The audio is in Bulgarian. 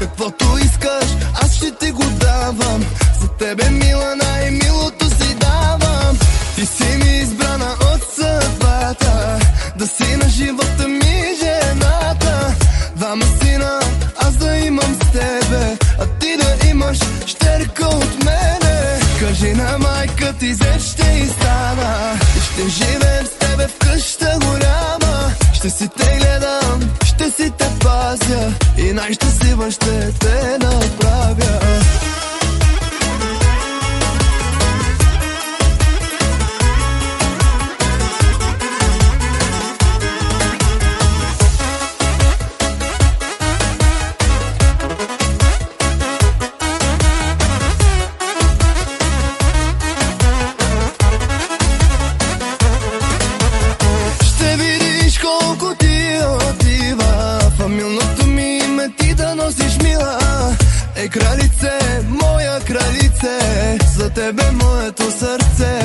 Каквото искаш, аз ще ти го давам. За тебе, мила, най-милото си давам. Ти си ми избрана от съдбата, да си на живота ми жената. Двама сина, аз да имам с тебе, а ти да имаш щерка от мене. Кажи на майка ти, зет ще и стана, и ще живеем с тебе в къща голяма. Ще си те гледам, ще си те пазя, и най-щастлива ще те направя. Колко ти отива фамилното ми име, ти да носиш, мила. Е, кралице, моя кралице, за тебе моето сърце.